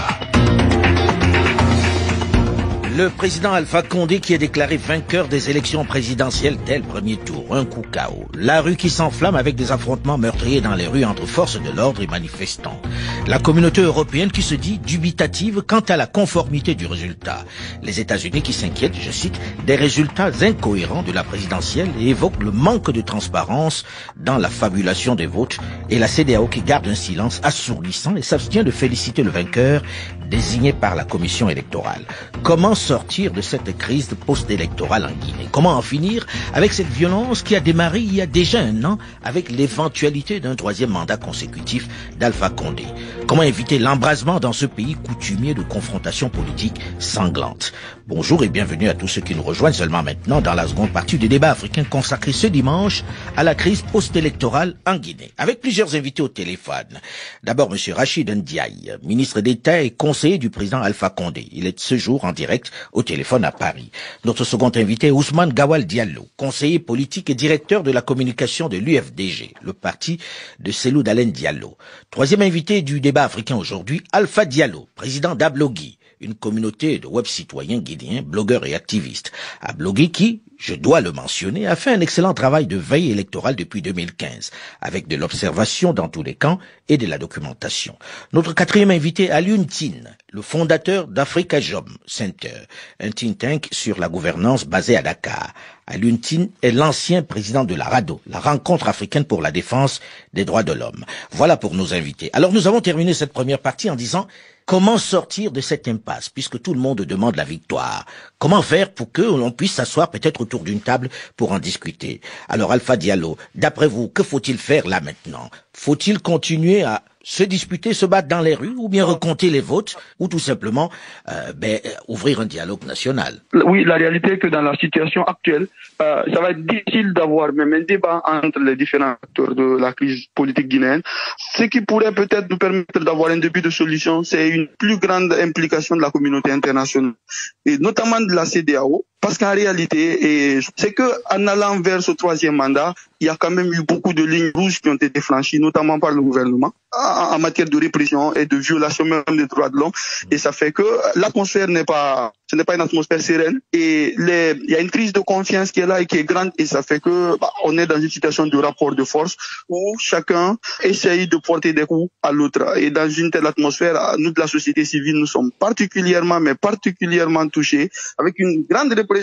Le président Alpha Condé qui est déclaré vainqueur des élections présidentielles dès le premier tour. Un coup KO. La rue qui s'enflamme avec des affrontements meurtriers dans les rues entre forces de l'ordre et manifestants. La communauté européenne qui se dit dubitative quant à la conformité du résultat. Les États-Unis qui s'inquiètent, je cite, des résultats incohérents de la présidentielle et évoquent le manque de transparence dans la fabulation des votes. Et la CEDEAO qui garde un silence assourdissant et s'abstient de féliciter le vainqueur désigné par la commission électorale. Comment sortir de cette crise post-électorale en Guinée? Comment en finir avec cette violence qui a démarré il y a déjà un an avec l'éventualité d'un troisième mandat consécutif d'Alpha Condé? Comment éviter l'embrasement dans ce pays coutumier de confrontation politique sanglante? Bonjour et bienvenue à tous ceux qui nous rejoignent seulement maintenant dans la seconde partie du débat africain consacré ce dimanche à la crise post-électorale en Guinée. Avec plusieurs invités au téléphone. D'abord, M. Rachid Ndiaye, ministre d'État et conseiller du président Alpha Condé. Il est ce jour en direct au téléphone à Paris. Notre second invité est Ousmane Gawal Diallo, conseiller politique et directeur de la communication de l'UFDG, le parti de Cellou Dalein Diallo. Troisième invité du débat africain aujourd'hui, Alpha Diallo, président d'Ablogui, une communauté de web citoyens guinéens, blogueurs et activistes. Ablogui qui, je dois le mentionner, a fait un excellent travail de veille électorale depuis 2015, avec de l'observation dans tous les camps et de la documentation. Notre quatrième invité, Alioune Tine, le fondateur d'Africa Jom Center, un think tank sur la gouvernance basé à Dakar. Alioune Tine est l'ancien président de la RADO, la Rencontre africaine pour la défense des droits de l'homme. Voilà pour nos invités. Alors nous avons terminé cette première partie en disant comment sortir de cette impasse, puisque tout le monde demande la victoire. Comment faire pour que l'on puisse s'asseoir peut-être autour d'une table pour en discuter? Alors Alpha Diallo, d'après vous, que faut-il faire là maintenant? Faut-il continuer à se disputer, se battre dans les rues, ou bien recompter les votes, ou tout simplement ouvrir un dialogue national? Oui, la réalité est que dans la situation actuelle, ça va être difficile d'avoir même un débat entre les différents acteurs de la crise politique guinéenne. Ce qui pourrait peut-être nous permettre d'avoir un début de solution, c'est une plus grande implication de la communauté internationale, et notamment de la CEDEAO. Parce qu'en réalité, c'est que en allant vers ce troisième mandat, il y a quand même eu beaucoup de lignes rouges qui ont été franchies, notamment par le gouvernement, en matière de répression et de violation même des droits de l'homme. Et ça fait que l'atmosphère n'est pas une atmosphère sereine. Et il y a une crise de confiance qui est là et qui est grande. Et ça fait que on est dans une situation de rapport de force où chacun essaye de porter des coups à l'autre. Et dans une telle atmosphère, nous de la société civile, nous sommes particulièrement touchés avec une grande répression,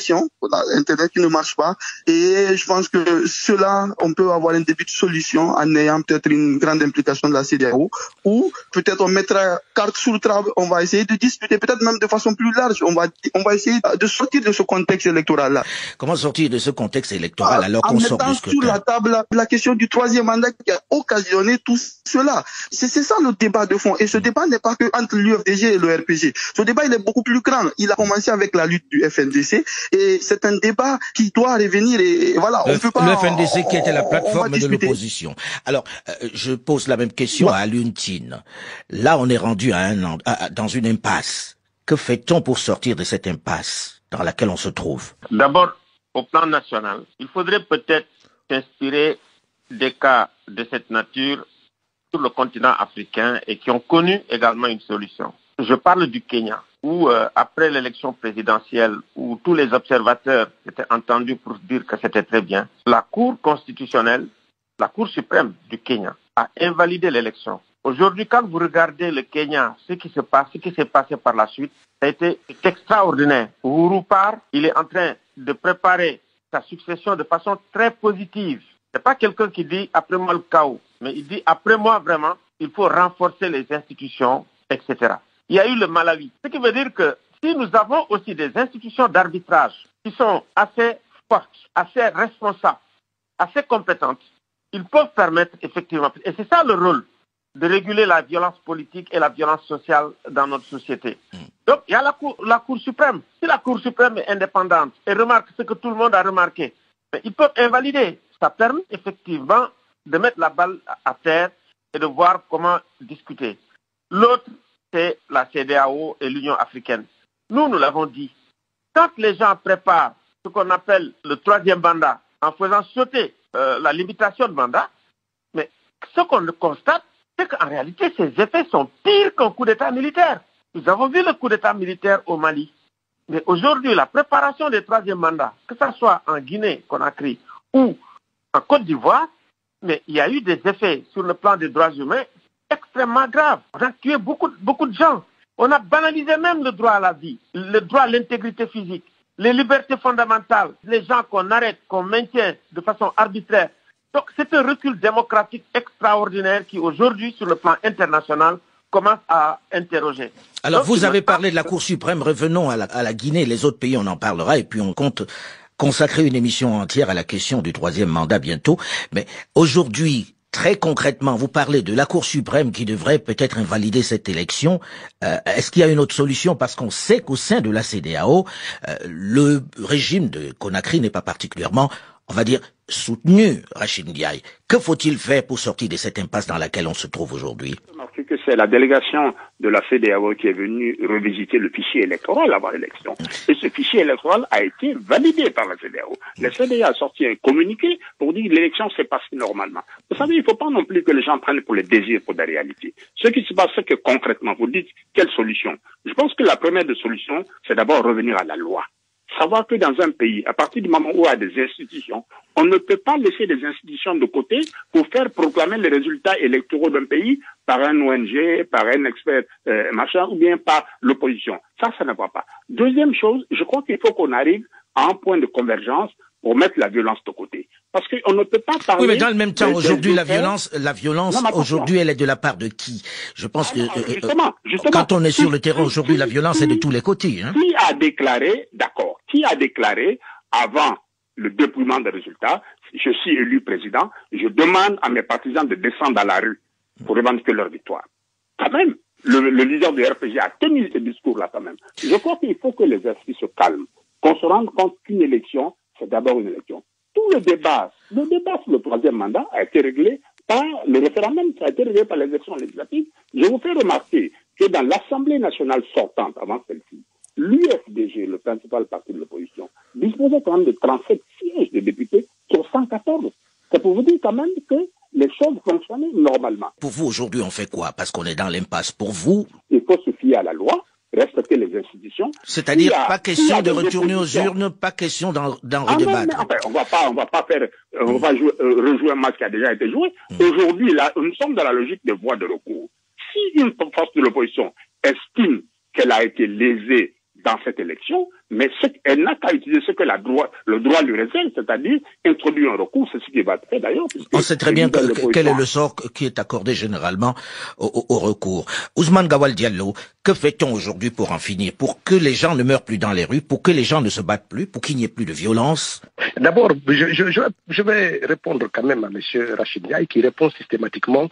Internet qui ne marche pas. Et je pense que cela, on peut avoir un début de solution en ayant peut-être une grande implication de la CEDEAO, ou peut-être on mettra carte sur le table, on va essayer de discuter peut-être même de façon plus large. On va essayer de sortir de ce contexte électoral-là. Comment sortir de ce contexte électoral alors qu'on sort du scrutin? En mettant sur la table la question du troisième mandat qui a occasionné tout cela. C'est ça le débat de fond. Et ce débat n'est pas que entre l'UFDG et le RPG. Ce débat, il est beaucoup plus grand. Il a commencé avec la lutte du FNDC. Et c'est un débat qui doit revenir. Et voilà, on peut pas. Le FNDC qui était la plateforme de l'opposition. Alors, je pose la même question à Alioune Tine. Là, on est rendu dans une impasse. Que fait-on pour sortir de cette impasse dans laquelle on se trouve? D'abord, au plan national, il faudrait peut-être s'inspirer des cas de cette nature sur le continent africain et qui ont connu également une solution. Je parle du Kenya, où après l'élection présidentielle, où tous les observateurs étaient entendus pour dire que c'était très bien, la Cour constitutionnelle la Cour suprême du Kenya a invalidé l'élection. Aujourd'hui, quand vous regardez le Kenya, ce qui s'est passé par la suite, ça a été extraordinaire. Uhuru part, il est en train de préparer sa succession de façon très positive. C'est pas quelqu'un qui dit après moi le chaos, mais il dit après moi vraiment, il faut renforcer les institutions, etc. Il y a eu le Malawi. Ce qui veut dire que si nous avons aussi des institutions d'arbitrage qui sont assez fortes, assez responsables, assez compétentes, ils peuvent permettre effectivement, et c'est ça le rôle, de réguler la violence politique et la violence sociale dans notre société. Donc il y a la Cour suprême. Si la Cour suprême est indépendante et remarque ce que tout le monde a remarqué, mais ils peuvent invalider. Ça permet effectivement de mettre la balle à terre et de voir comment discuter. L'autre, c'est la CEDEAO et l'Union africaine. Nous l'avons dit. Quand les gens préparent ce qu'on appelle le troisième mandat, en faisant sauter la limitation de mandat, mais ce qu'on constate, c'est qu'en réalité, ces effets sont pires qu'un coup d'État militaire. Nous avons vu le coup d'État militaire au Mali. Mais aujourd'hui, la préparation des troisième mandats, que ce soit en Guinée, Conakry, ou en Côte d'Ivoire, mais il y a eu des effets sur le plan des droits humains extrêmement graves. On a tué beaucoup de gens. On a banalisé même le droit à la vie, le droit à l'intégrité physique, les libertés fondamentales, les gens qu'on arrête, qu'on maintient de façon arbitraire. Donc c'est un recul démocratique extraordinaire qui aujourd'hui, sur le plan international, commence à interroger. Alors vous avez parlé de la Cour suprême, revenons à la Guinée, les autres pays on en parlera et puis on compte consacrer une émission entière à la question du troisième mandat bientôt. Mais aujourd'hui, très concrètement, vous parlez de la Cour suprême qui devrait peut-être invalider cette élection. Est-ce qu'il y a une autre solution? Parce qu'on sait qu'au sein de la CEDEAO, le régime de Conakry n'est pas particulièrement, on va dire, soutenu, Rachid Ndiaye. Que faut-il faire pour sortir de cette impasse dans laquelle on se trouve aujourd'hui? Que c'est la délégation de la CEDEAO qui est venue revisiter le fichier électoral avant l'élection. Et ce fichier électoral a été validé par la CEDEAO. La CEDEAO a sorti un communiqué pour dire que l'élection s'est passée normalement. Vous savez, il ne faut pas non plus que les gens prennent pour les désirs pour des réalités. Ce qui se passe, c'est que concrètement, vous dites quelle solution? Je pense que la première des solutions, c'est d'abord revenir à la loi. Savoir que dans un pays, à partir du moment où il y a des institutions, on ne peut pas laisser des institutions de côté pour faire proclamer les résultats électoraux d'un pays par un ONG, par un expert machin, ou bien par l'opposition. Ça ne va pas. Deuxième chose, je crois qu'il faut qu'on arrive à un point de convergence pour mettre la violence de côté. Parce qu'on ne peut pas parler... Oui, mais dans le même temps, aujourd'hui, la violence, aujourd'hui, elle est de la part de qui? Je pense que justement, quand on est sur le terrain aujourd'hui, la violence est de tous les côtés. Hein. Qui a déclaré, d'accord, qui a déclaré avant le dépouillement des résultats, je suis élu président, je demande à mes partisans de descendre dans la rue pour revendiquer leur victoire. Quand même, le leader du RPG a tenu ce discours-là quand même. Je crois qu'il faut que les esprits se calment, qu'on se rende compte qu'une élection, c'est d'abord une élection. Tout le débat sur le troisième mandat a été réglé par le référendum, ça a été réglé par les élections législatives. Je vous fais remarquer que dans l'Assemblée nationale sortante, avant celle-ci, l'UFDG, le principal parti de l'opposition, disposait quand même de 37 sièges de députés sur 114. C'est pour vous dire quand même que les choses fonctionnaient normalement. Pour vous, aujourd'hui, on fait quoi? Parce qu'on est dans l'impasse. Pour vous, il faut se fier à la loi, respecter les institutions. C'est-à-dire pas question de retourner aux urnes, pas question d'en redébattre. Enfin, on va rejouer un match qui a déjà été joué. Aujourd'hui, là, nous sommes dans la logique de voie de recours. Si une force de l'opposition estime qu'elle a été lésée dans cette élection, mais elle n'a qu'à utiliser ce que le droit lui réserve, c'est-à-dire introduire un recours, c'est ce qui va être fait d'ailleurs. On sait très bien quel est le sort qui est accordé généralement au recours. Ousmane Gawal Diallo, que fait-on aujourd'hui pour en finir, pour que les gens ne meurent plus dans les rues, pour que les gens ne se battent plus, pour qu'il n'y ait plus de violence? D'abord, je vais répondre quand même à M. Rachid Ndiaye qui répond systématiquement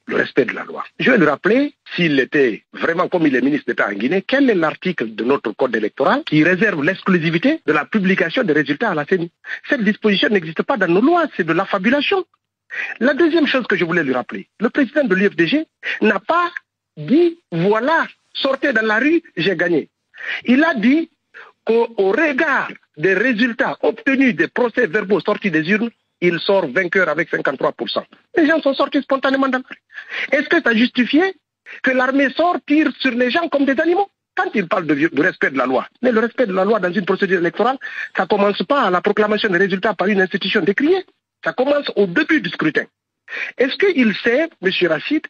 le respect de la loi. Je vais lui rappeler, s'il était vraiment comme il est ministre d'État en Guinée, quel est l'article de notre code électoral qui réserve l'exclusivité de la publication des résultats à la CENI. Cette disposition n'existe pas dans nos lois, c'est de l'affabulation. La deuxième chose que je voulais lui rappeler, le président de l'UFDG n'a pas dit, voilà, sortez dans la rue, j'ai gagné. Il a dit qu'au regard des résultats obtenus des procès-verbaux sortis des urnes, il sort vainqueur avec 53%. Les gens sont sortis spontanément dans la rue. Est-ce que ça justifie que l'armée sort, tire sur les gens comme des animaux? Quand il parle du respect de la loi, mais le respect de la loi dans une procédure électorale, ça ne commence pas à la proclamation des résultats par une institution décriée. Ça commence au début du scrutin. Est-ce qu'il sait, M. Rachid,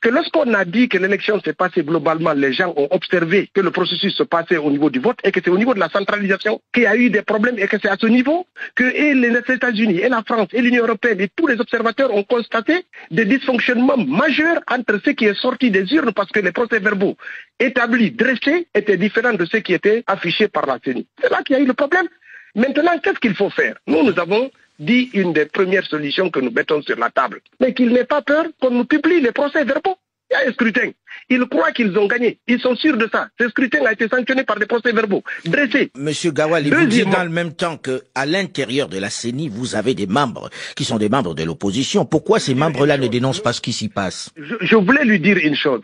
que lorsqu'on a dit que l'élection s'est passée globalement, les gens ont observé que le processus se passait au niveau du vote et que c'est au niveau de la centralisation qu'il y a eu des problèmes et que c'est à ce niveau que et les États-Unis et la France et l'Union européenne et tous les observateurs ont constaté des dysfonctionnements majeurs entre ce qui est sorti des urnes parce que les procès-verbaux établis, dressés, étaient différents de ceux qui étaient affichés par la CENI. C'est là qu'il y a eu le problème. Maintenant, qu'est-ce qu'il faut faire? Nous avons dit une des premières solutions que nous mettons sur la table. Mais qu'il n'ait pas peur qu'on nous publie les procès-verbaux. Il y a un scrutin. Ils croient qu'ils ont gagné. Ils sont sûrs de ça. Ce scrutin a été sanctionné par des procès-verbaux dressés. Monsieur Gawal, il vous dit dans le même temps qu'à l'intérieur de la CENI, vous avez des membres qui sont des membres de l'opposition. Pourquoi ces membres-là ne dénoncent pas ce qui s'y passe? Je voulais lui dire une chose.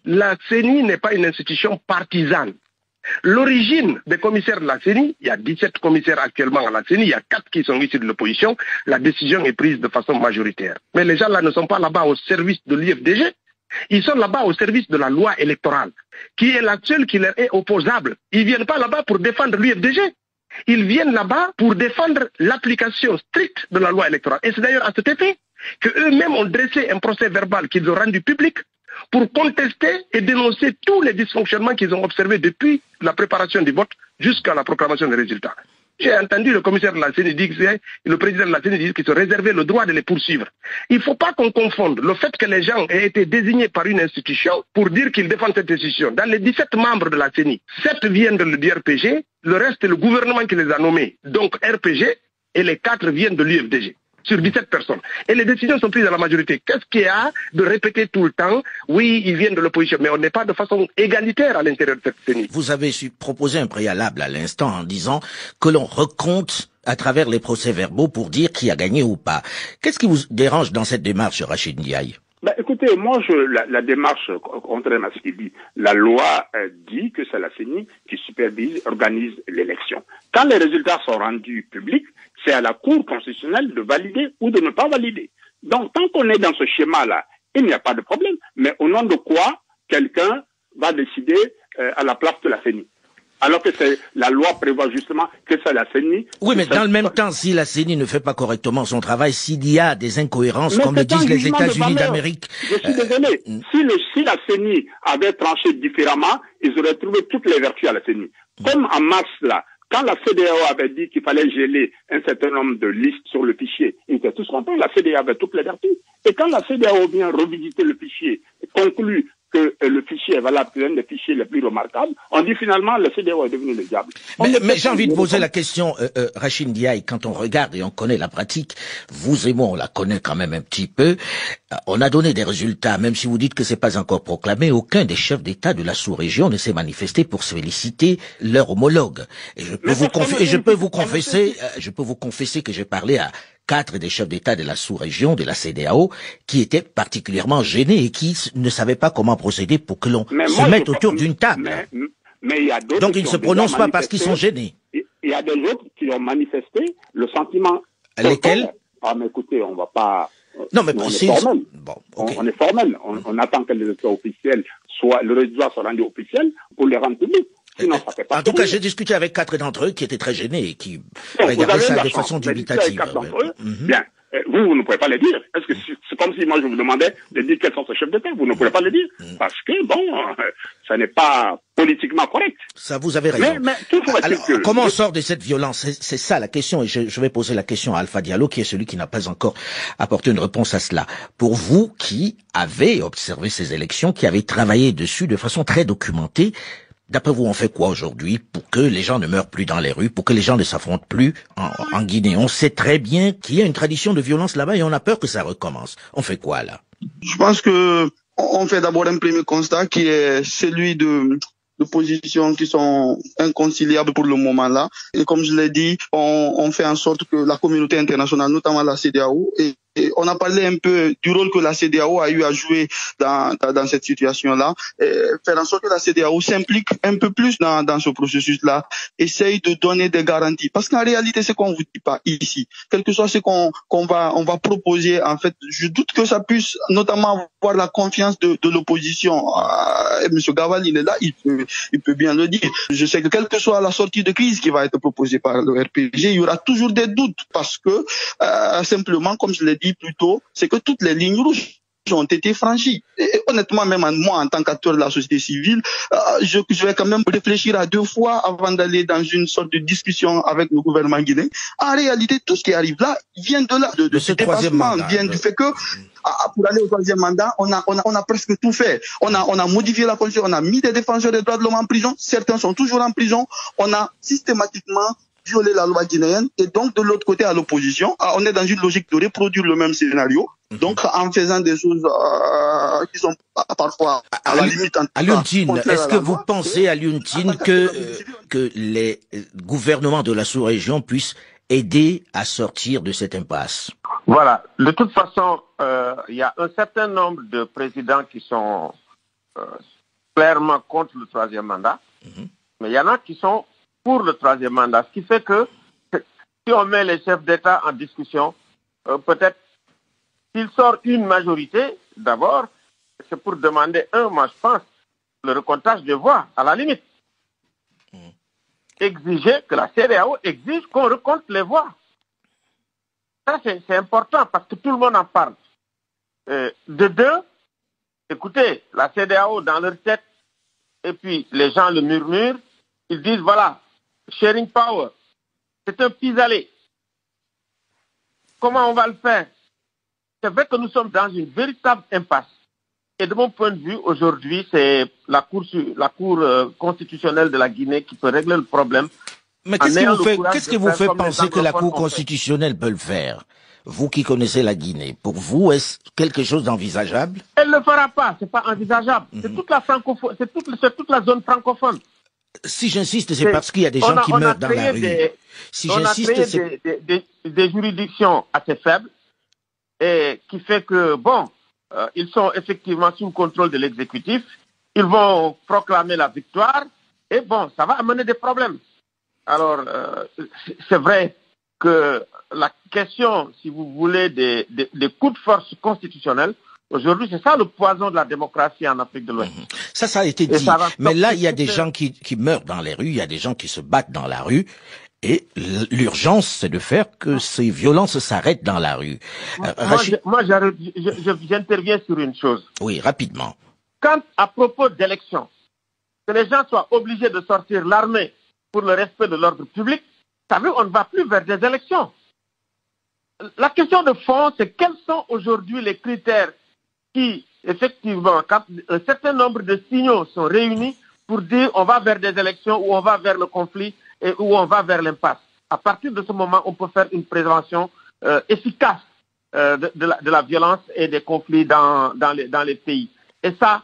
La CENI n'est pas une institution partisane. L'origine des commissaires de la CENI, il y a 17 commissaires actuellement à la CENI, il y a 4 qui sont issus de l'opposition, la décision est prise de façon majoritaire. Mais les gens là ne sont pas là-bas au service de l'IFDG, ils sont là-bas au service de la loi électorale, qui est la seule qui leur est opposable. Ils ne viennent pas là-bas pour défendre l'IFDG, ils viennent là-bas pour défendre l'application stricte de la loi électorale. Et c'est d'ailleurs à cet effet qu'eux-mêmes ont dressé un procès verbal qu'ils ont rendu public, pour contester et dénoncer tous les dysfonctionnements qu'ils ont observés depuis la préparation du vote jusqu'à la proclamation des résultats. J'ai entendu le commissaire de la CENI dire, le président de la CENI dire qu'il se réservait le droit de les poursuivre. Il ne faut pas qu'on confonde le fait que les gens aient été désignés par une institution pour dire qu'ils défendent cette institution. Dans les 17 membres de la CENI, 7 viennent du RPG, le reste c'est le gouvernement qui les a nommés, donc RPG, et les 4 viennent de l'UFDG. Sur 17 personnes. Et les décisions sont prises à la majorité. Qu'est-ce qu'il y a de répéter tout le temps? Oui, ils viennent de l'opposition, mais on n'est pas de façon égalitaire à l'intérieur de cette CENI. Vous avez proposé un préalable à l'instant en disant que l'on recompte à travers les procès-verbaux pour dire qui a gagné ou pas. Qu'est-ce qui vous dérange dans cette démarche, Rachid Ndiaye? Écoutez, moi, la démarche, contrairement à ce qu'il dit, la loi dit que c'est la CENI qui supervise, organise l'élection. Quand les résultats sont rendus publics, c'est à la Cour constitutionnelle de valider ou de ne pas valider. Donc, tant qu'on est dans ce schéma-là, il n'y a pas de problème. Mais au nom de quoi quelqu'un va décider à la place de la CENI? Alors que la loi prévoit justement que c'est la CENI. Oui, mais dans le même temps, si la CENI ne fait pas correctement son travail, s'il y a des incohérences, comme le disent les États-Unis d'Amérique. Je suis désolé. Si la CENI avait tranché différemment, ils auraient trouvé toutes les vertus à la CENI. Comme en mars, là, quand la CEDEAO avait dit qu'il fallait geler un certain nombre de listes sur le fichier, ils étaient tous contents, la CEDEAO avait toutes les vertus. Et quand la CEDEAO vient revisiter le fichier et conclut que le fichier est valable, c'est un des fichiers les plus remarquables, on dit finalement le CEDEAO est devenu le diable. Mais j'ai envie de poser la question, Rachid Ndiaye, quand on regarde et on connaît la pratique, vous et moi on la connaît quand même un petit peu, on a donné des résultats, même si vous dites que c'est pas encore proclamé, aucun des chefs d'État de la sous-région ne s'est manifesté pour féliciter leur homologue. Et je peux vous confesser que j'ai parlé à 4 des chefs d'État de la sous-région, de la CEDEAO, qui étaient particulièrement gênés et qui ne savaient pas comment procéder pour que l'on se mette autour d'une table. Mais il y a d'autres. Donc ils ne se prononcent pas parce qu'ils sont gênés. Il y a des autres qui ont manifesté le sentiment. Lesquels? Ah, mais écoutez, on va pas. Non, mais précise. Bon, okay. On est formel. On attend que les résultats officiels le résultat soit rendu officiel pour les rendre publics. Sinon, ça fait pas en tout cas, j'ai discuté avec 4 d'entre eux qui étaient très gênés et qui regardaient ça de façon dubitative. Bien. Vous ne pouvez pas le dire. Est-ce que c'est comme si moi je vous demandais de dire quels sont ces chefs d'État? Vous ne pouvez pas le dire. Parce que, ça n'est pas politiquement correct. Ça, vous avez raison. Mais alors, comment on sort de cette violence? C'est ça la question, et je vais poser la question à Alpha Diallo, qui est celui qui n'a pas encore apporté une réponse à cela. Pour vous, qui avez observé ces élections, qui avez travaillé dessus de façon très documentée, d'après vous, on fait quoi aujourd'hui pour que les gens ne meurent plus dans les rues, pour que les gens ne s'affrontent plus en Guinée? On sait très bien qu'il y a une tradition de violence là-bas et on a peur que ça recommence. On fait quoi là? Je pense que on fait d'abord un premier constat qui est celui de positions qui sont inconciliables pour le moment là. Et comme je l'ai dit, on fait en sorte que la communauté internationale, notamment la CEDEAO, et on a parlé un peu du rôle que la CEDEAO a eu à jouer dans cette situation-là, faire en sorte que la CEDEAO s'implique un peu plus dans ce processus-là, essaye de donner des garanties. Parce qu'en réalité, c'est qu'on vous dit pas ici. Quel que soit ce qu'on va proposer, en fait, je doute que ça puisse notamment avoir la confiance de l'opposition. Monsieur Gawal, il est là, il peut bien le dire. Je sais que quelle que soit la sortie de crise qui va être proposée par le RPG, il y aura toujours des doutes parce que simplement, comme je l'ai dit, dit plus tôt, c'est que toutes les lignes rouges ont été franchies. Et honnêtement, même moi, en tant qu'acteur de la société civile, je vais quand même réfléchir à 2 fois avant d'aller dans une sorte de discussion avec le gouvernement guinéen. En réalité, tout ce qui arrive là vient de là, de ce dépassement, vient du fait que pour aller au 3e mandat, on a presque tout fait. On a modifié la constitution, on a mis des défenseurs des droits de l'homme en prison. Certains sont toujours en prison. On a systématiquement violé la loi guinéenne. Et donc, de l'autre côté, à l'opposition, on est dans une logique de reproduire le même scénario. Donc, en faisant des choses qui sont parfois à la limite. Alioune, est-ce que vous pensez, Alioune, que les gouvernements de la sous-région puissent aider à sortir de cette impasse? Voilà. De toute façon, il y a un certain nombre de présidents qui sont clairement contre le 3e mandat, mais il y en a qui sont pour le 3e mandat. Ce qui fait que si on met les chefs d'État en discussion, peut-être s'il sort une majorité, d'abord, c'est pour demander moi je pense, le recomptage des voix, à la limite. Exiger que la CEDEAO exige qu'on recompte les voix. Ça, c'est important parce que tout le monde en parle. De 2, écoutez, la CEDEAO dans leur tête, et puis les gens le murmurent, ils disent, voilà, sharing power, c'est un pis-aller. Comment on va le faire? C'est vrai que nous sommes dans une véritable impasse. Et de mon point de vue, aujourd'hui, c'est la Cour constitutionnelle de la Guinée qui peut régler le problème. Mais qu'est-ce qui vous fait penser que la Cour constitutionnelle peut le faire? Vous qui connaissez la Guinée, pour vous, est-ce quelque chose d'envisageable? Elle ne le fera pas, c'est pas envisageable. C'est toute la zone francophone. Si j'insiste, c'est parce qu'il y a des gens qui meurent dans la rue. On a créé des juridictions assez faibles et qui fait que, ils sont effectivement sous le contrôle de l'exécutif. Ils vont proclamer la victoire et ça va amener des problèmes. Alors, c'est vrai que la question, si vous voulez, des coups de force constitutionnels, aujourd'hui, c'est ça le poison de la démocratie en Afrique de l'Ouest. Ça a été dit. Mais là, il y a des gens qui meurent dans les rues, il y a des gens qui se battent dans la rue. Et l'urgence, c'est de faire que ces violences s'arrêtent dans la rue. Moi, j'interviens sur une chose. Oui, rapidement. Quand, à propos d'élections, que les gens soient obligés de sortir l'armée pour le respect de l'ordre public, ça veut dire qu'on ne va plus vers des élections. La question de fond, c'est quels sont aujourd'hui les critères qui, effectivement, quand un certain nombre de signaux sont réunis pour dire on va vers des élections ou on va vers le conflit et où on va vers l'impasse. À partir de ce moment, on peut faire une prévention efficace de la violence et des conflits dans les pays. Et ça,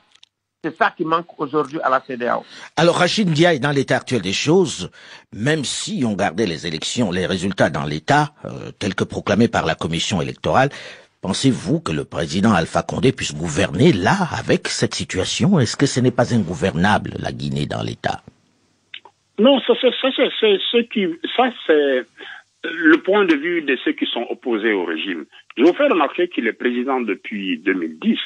c'est ça qui manque aujourd'hui à la CEDEAO. Alors, Rachid Ndiaye, dans l'état actuel des choses, même si on gardait les résultats dans l'état, tels que proclamés par la commission électorale, pensez-vous que le président Alpha Condé puisse gouverner là, avec cette situation? Est-ce que ce n'est pas ingouvernable, la Guinée, dans l'état? Non, ça c'est le point de vue de ceux qui sont opposés au régime. Je vous fais remarquer qu'il est président depuis 2010.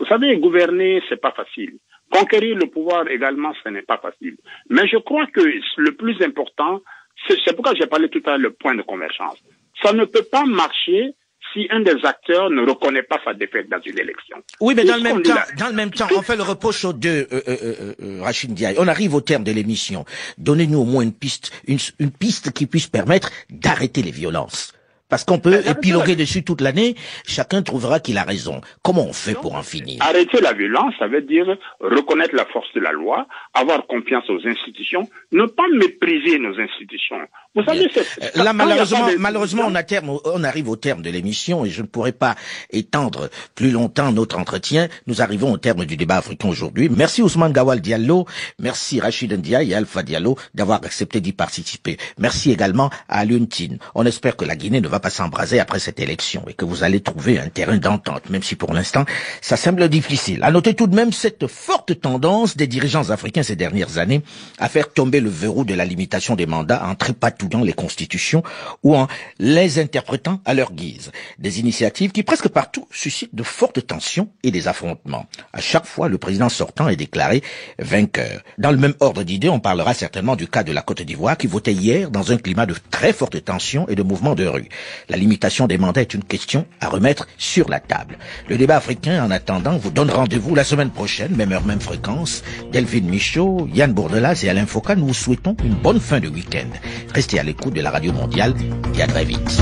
Vous savez, gouverner, c'est pas facile. Conquérir le pouvoir également, ce n'est pas facile. Mais je crois que le plus important, c'est pourquoi j'ai parlé tout à l'heure le point de convergence. Ça ne peut pas marcher si un des acteurs ne reconnaît pas sa défaite dans une élection. Oui, mais dans le même temps, on fait le reproche aux deux, Rachid Ndiaye. On arrive au terme de l'émission. Donnez-nous au moins une piste qui puisse permettre d'arrêter les violences. Parce qu'on peut épiloguer dessus toute l'année, chacun trouvera qu'il a raison. Comment on fait pour en finir? Arrêter la violence, ça veut dire reconnaître la force de la loi, avoir confiance aux institutions, ne pas mépriser nos institutions. Vous savez, là, malheureusement, on arrive au terme de l'émission et je ne pourrai pas étendre plus longtemps notre entretien. Nous arrivons au terme du débat africain aujourd'hui. Merci Ousmane Gawal Diallo, merci Rachid Ndiaye et Alpha Diallo d'avoir accepté d'y participer. Merci également à Alioune Tine. On espère que la Guinée ne va pas s'embraser après cette élection et que vous allez trouver un terrain d'entente, même si pour l'instant, ça semble difficile. À noter tout de même cette forte tendance des dirigeants africains ces dernières années à faire tomber le verrou de la limitation des mandats en tripatouillant les constitutions ou en les interprétant à leur guise. Des initiatives qui presque partout suscitent de fortes tensions et des affrontements. À chaque fois, le président sortant est déclaré vainqueur. Dans le même ordre d'idées, on parlera certainement du cas de la Côte d'Ivoire qui votait hier dans un climat de très forte tension et de mouvements de rue. La limitation des mandats est une question à remettre sur la table. Le débat africain, en attendant, vous donne rendez-vous la semaine prochaine, même heure, même fréquence. Delphine Michaud, Yann Bourdelas et Alain Foka, nous vous souhaitons une bonne fin de week-end. Restez à l'écoute de la Radio Mondiale et à très vite.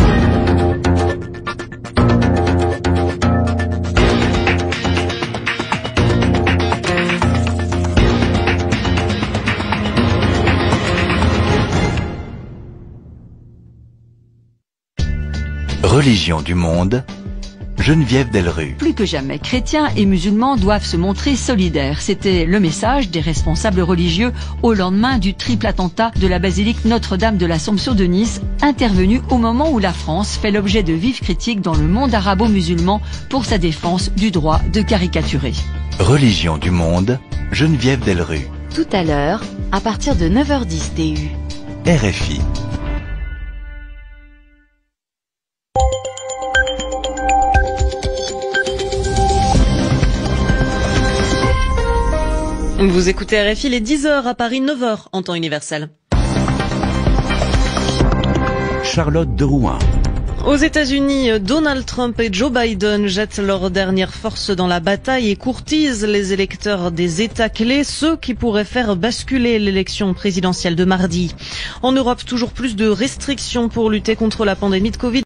Religion du monde, Geneviève Delrue. Plus que jamais, chrétiens et musulmans doivent se montrer solidaires. C'était le message des responsables religieux au lendemain du triple attentat de la basilique Notre-Dame de l'Assomption de Nice, intervenu au moment où la France fait l'objet de vives critiques dans le monde arabo-musulman pour sa défense du droit de caricaturer. Religion du monde, Geneviève Delrue. Tout à l'heure, à partir de 9h10 TU. RFI. Vous écoutez RFI, les 10h à Paris, 9h en temps universel. Charlotte de Rouen. Aux États-Unis, Donald Trump et Joe Biden jettent leurs dernières forces dans la bataille et courtisent les électeurs des États clés, ceux qui pourraient faire basculer l'élection présidentielle de mardi. En Europe, toujours plus de restrictions pour lutter contre la pandémie de Covid.